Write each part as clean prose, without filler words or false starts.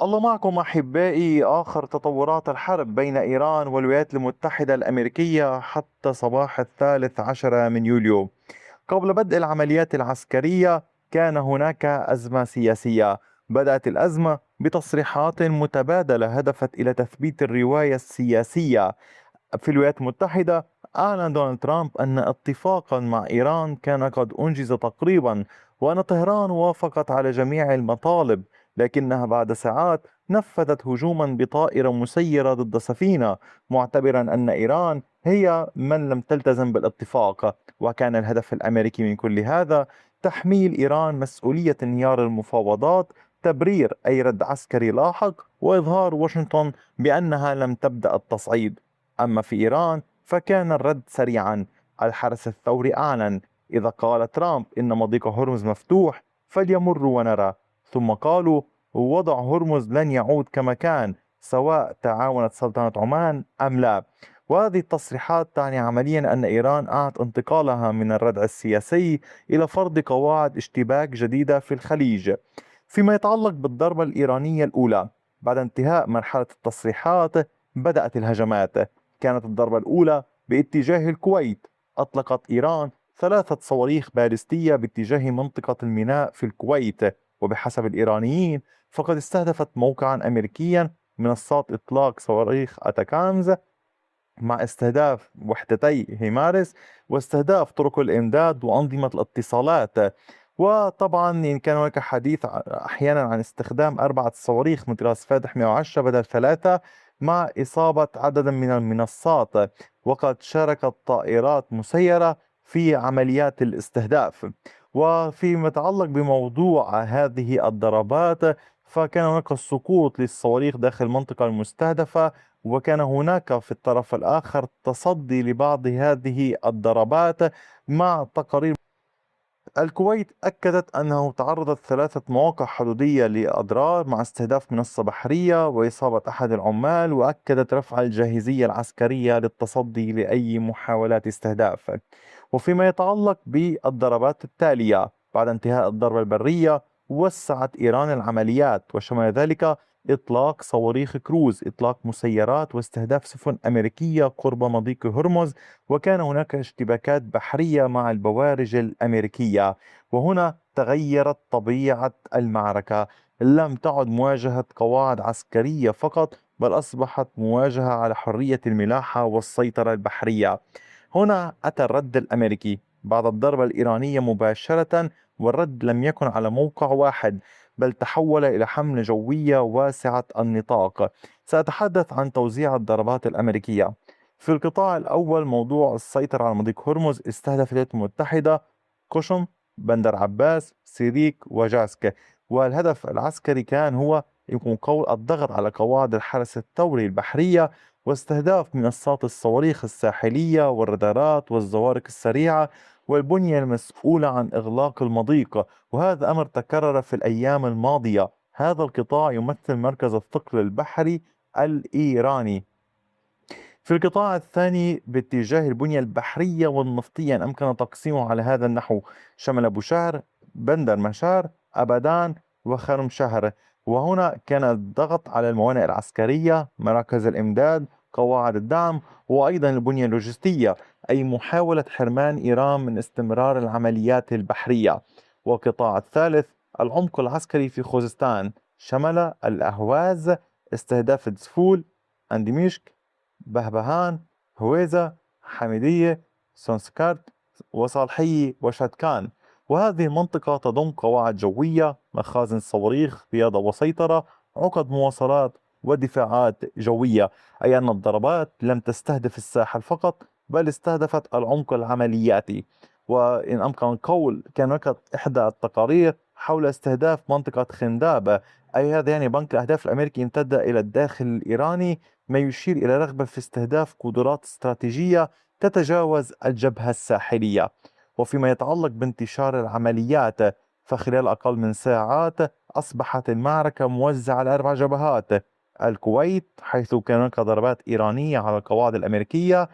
الله معكم أحبائي. آخر تطورات الحرب بين إيران والولايات المتحدة الأمريكية حتى صباح 13 من يوليو. قبل بدء العمليات العسكرية كان هناك أزمة سياسية. بدأت الأزمة بتصريحات متبادلة هدفت إلى تثبيت الرواية السياسية في الولايات المتحدة. أعلن دونالد ترامب أن اتفاقا مع إيران كان قد أنجز تقريبا، وأن طهران وافقت على جميع المطالب، لكنها بعد ساعات نفذت هجوما بطائرة مسيرة ضد سفينة، معتبرا أن إيران هي من لم تلتزم بالاتفاق. وكان الهدف الأمريكي من كل هذا تحميل إيران مسؤولية انهيار المفاوضات، تبرير أي رد عسكري لاحق، وإظهار واشنطن بأنها لم تبدأ التصعيد. أما في إيران فكان الرد سريعا. الحرس الثوري أعلن: إذا قال ترامب إن مضيق هرمز مفتوح فليمروا ونرى. ثم قالوا: وضع هرمز لن يعود كما كان سواء تعاونت سلطنة عمان أم لا. وهذه التصريحات تعني عمليا أن إيران أعاد انتقالها من الردع السياسي إلى فرض قواعد اشتباك جديدة في الخليج. فيما يتعلق بالضربة الإيرانية الأولى، بعد انتهاء مرحلة التصريحات بدأت الهجمات. كانت الضربة الأولى باتجاه الكويت. أطلقت إيران 3 صواريخ باليستية باتجاه منطقة الميناء في الكويت، وبحسب الإيرانيين فقد استهدفت موقعا أمريكيا منصات إطلاق صواريخ أتاكامز، مع استهداف وحدتي هيمارس، واستهداف طرق الإمداد وأنظمة الاتصالات. وطبعا إن كان هناك حديث أحيانا عن استخدام 4 صواريخ من طراز فاتح 110 بدل 3، مع إصابة عدد من المنصات. وقد شاركت طائرات مسيرة في عمليات الاستهداف. وفيما يتعلق بموضوع هذه الضربات، فكان هناك سقوط للصواريخ داخل المنطقة المستهدفة، وكان هناك في الطرف الآخر تصدي لبعض هذه الضربات مع تقارير. الكويت أكدت أنه تعرضت 3 مواقع حدودية لأضرار مع استهداف منصة بحرية وإصابة أحد العمال، وأكدت رفع الجاهزية العسكرية للتصدي لأي محاولات استهداف. وفيما يتعلق بالضربات التالية بعد انتهاء الضربة البرية، وسعت إيران العمليات وشمل ذلك إطلاق صواريخ كروز، إطلاق مسيرات، واستهداف سفن أمريكية قرب مضيق هرمز. وكان هناك اشتباكات بحرية مع البوارج الأمريكية. وهنا تغيرت طبيعة المعركة. لم تعد مواجهة قواعد عسكرية فقط، بل أصبحت مواجهة على حرية الملاحة والسيطرة البحرية. هنا أتى الرد الأمريكي بعد الضربة الإيرانية مباشرة، والرد لم يكن على موقع واحد، بل تحول إلى حملة جوية واسعة النطاق. سأتحدث عن توزيع الضربات الأمريكية. في القطاع الأول، موضوع السيطرة على مضيق هرمز، استهدف الولايات المتحدة قشم، بندر عباس، سيريك، وجاسك. والهدف العسكري كان هو يكون قول الضغط على قواعد الحرس الثوري البحرية، واستهداف منصات الصواريخ الساحلية والرادارات والزوارق السريعة والبنية المسؤولة عن إغلاق المضيق. وهذا أمر تكرر في الأيام الماضية. هذا القطاع يمثل مركز الثقل البحري الإيراني. في القطاع الثاني باتجاه البنية البحرية والنفطية، إن أمكن تقسيمه على هذا النحو: شمل أبو شهر، بندر مشار، أبدان، وخرم شهر. وهنا كان الضغط على الموانئ العسكرية، مراكز الإمداد، قواعد الدعم، وأيضا البنية اللوجستية، أي محاولة حرمان إيران من استمرار العمليات البحرية. والقطاع الثالث العمق العسكري في خوزستان، شمل الأهواز، استهداف دسفول، أندميشك، بهبهان، هويزة، حميدية، سونسكارت، وصالحية، وشتكان. وهذه المنطقة تضم قواعد جوية، مخازن صواريخ، قيادة وسيطرة، عقد مواصلات، ودفاعات جوية. أي أن الضربات لم تستهدف الساحل فقط، بل استهدفت العمق العملياتي. وإن أمكن القول كان هناك إحدى التقارير حول استهداف منطقة خنداب. أي هذا يعني بنك الأهداف الأمريكي امتد إلى الداخل الإيراني، ما يشير إلى رغبة في استهداف قدرات استراتيجية تتجاوز الجبهة الساحلية. وفيما يتعلق بانتشار العمليات، فخلال أقل من ساعات أصبحت المعركة موزعة على 4 جبهات: الكويت، حيث كان هناك ضربات إيرانية على القواعد الأمريكية;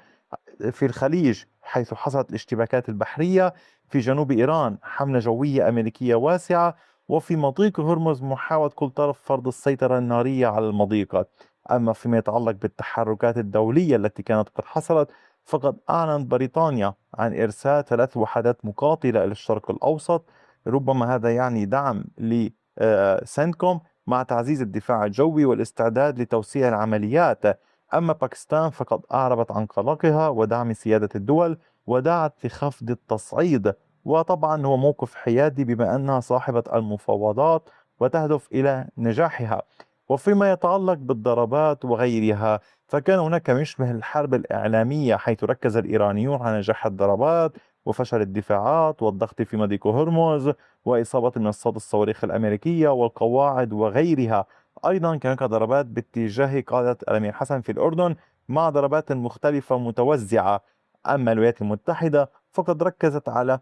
في الخليج، حيث حصلت الاشتباكات البحرية; في جنوب إيران، حملة جوية أمريكية واسعة; وفي مضيق هرمز محاولة كل طرف فرض السيطرة النارية على المضيق. أما فيما يتعلق بالتحركات الدولية التي كانت قد حصلت، فقد أعلنت بريطانيا عن إرسال 3 وحدات مقاتلة إلى الشرق الأوسط، ربما هذا يعني دعم لسنتكوم مع تعزيز الدفاع الجوي والاستعداد لتوسيع العمليات. أما باكستان فقد أعربت عن قلقها ودعم سيادة الدول، ودعت لخفض التصعيد، وطبعا هو موقف حيادي بما أنها صاحبة المفاوضات وتهدف إلى نجاحها. وفيما يتعلق بالضربات وغيرها، فكان هناك ما يشبه الحرب الإعلامية، حيث ركز الإيرانيون على نجاح الضربات وفشل الدفاعات والضغط في مضيق هرمز وإصابة منصات الصواريخ الأمريكية والقواعد وغيرها. أيضا كان هناك ضربات باتجاه قادة الأمير حسن في الأردن مع ضربات مختلفة متوزعة. أما الولايات المتحدة فقد ركزت على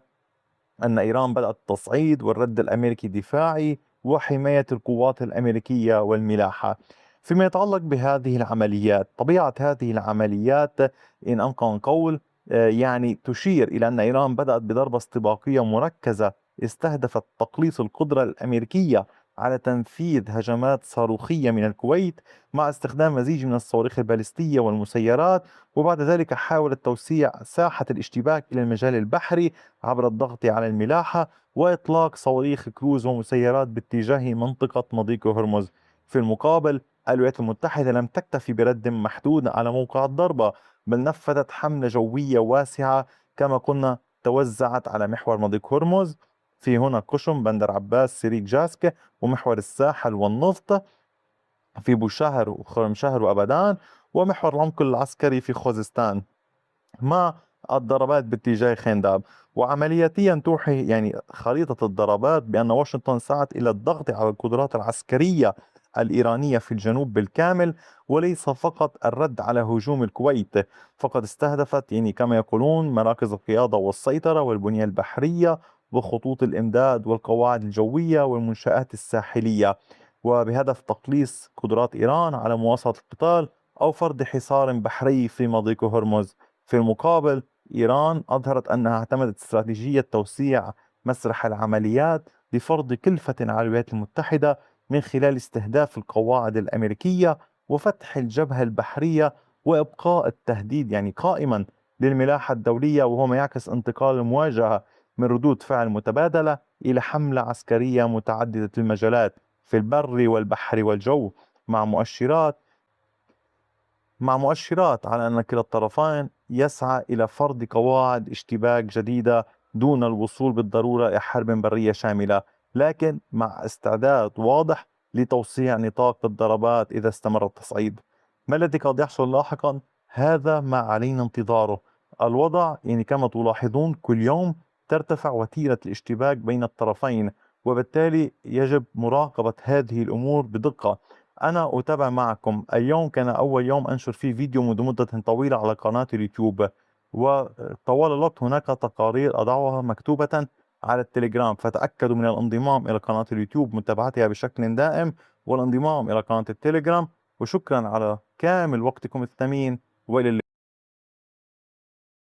أن إيران بدأت التصعيد والرد الأمريكي الدفاعي وحماية القوات الأمريكية والملاحة. فيما يتعلق بهذه العمليات، طبيعة هذه العمليات إن أمكن قول يعني تشير إلى أن إيران بدأت بضربة استباقية مركزة استهدفت تقليص القدرة الأمريكية على تنفيذ هجمات صاروخية من الكويت مع استخدام مزيج من الصواريخ البالستية والمسيرات، وبعد ذلك حاولت توسيع ساحة الاشتباك إلى المجال البحري عبر الضغط على الملاحة وإطلاق صواريخ كروز ومسيرات باتجاه منطقة مضيق هرمز. في المقابل، الولايات المتحدة لم تكتفي برد محدود على موقع الضربة، بل نفذت حملة جوية واسعة كما قلنا توزعت على محور مضيق هرمز، في هنا قشم، بندر عباس، سريك جاسكة، ومحور الساحل والنفط في بوشهر وخرم شهر وأبدان، ومحور العمق العسكري في خوزستان، مع الضربات باتجاه خنداب. وعملياتيا توحي يعني خريطة الضربات بأن واشنطن سعت إلى الضغط على القدرات العسكرية الإيرانية في الجنوب بالكامل، وليس فقط الرد على هجوم الكويت. فقد استهدفت يعني كما يقولون مراكز القيادة والسيطرة والبنية البحرية وخطوط الإمداد والقواعد الجوية والمنشآت الساحلية، وبهدف تقليص قدرات إيران على مواصلة القتال أو فرض حصار بحري في مضيق هرمز. في المقابل، إيران أظهرت أنها اعتمدت استراتيجية توسيع مسرح العمليات لفرض كلفة على الولايات المتحدة من خلال استهداف القواعد الأمريكية وفتح الجبهة البحرية وإبقاء التهديد يعني قائما للملاحة الدولية، وهو ما يعكس انتقال المواجهة من ردود فعل متبادلة إلى حملة عسكرية متعددة المجالات في البر والبحر والجو، مع مؤشرات على أن كلا الطرفين يسعى إلى فرض قواعد اشتباك جديدة دون الوصول بالضرورة إلى حرب برية شاملة، لكن مع استعداد واضح لتوسيع نطاق الضربات إذا استمر التصعيد. ما الذي قد يحصل لاحقا؟ هذا ما علينا انتظاره. الوضع يعني كما تلاحظون كل يوم ترتفع وتيرة الاشتباك بين الطرفين، وبالتالي يجب مراقبة هذه الأمور بدقة. أنا أتابع معكم. اليوم كان أول يوم أنشر فيه فيديو منذ مدة طويلة على قناة اليوتيوب، وطوال الوقت هناك تقارير أضعها مكتوبة على التليجرام، فتأكدوا من الانضمام إلى قناة اليوتيوب متابعتها بشكل دائم والانضمام إلى قناة التليجرام. وشكرا على كامل وقتكم الثمين، وإلى اللقاء.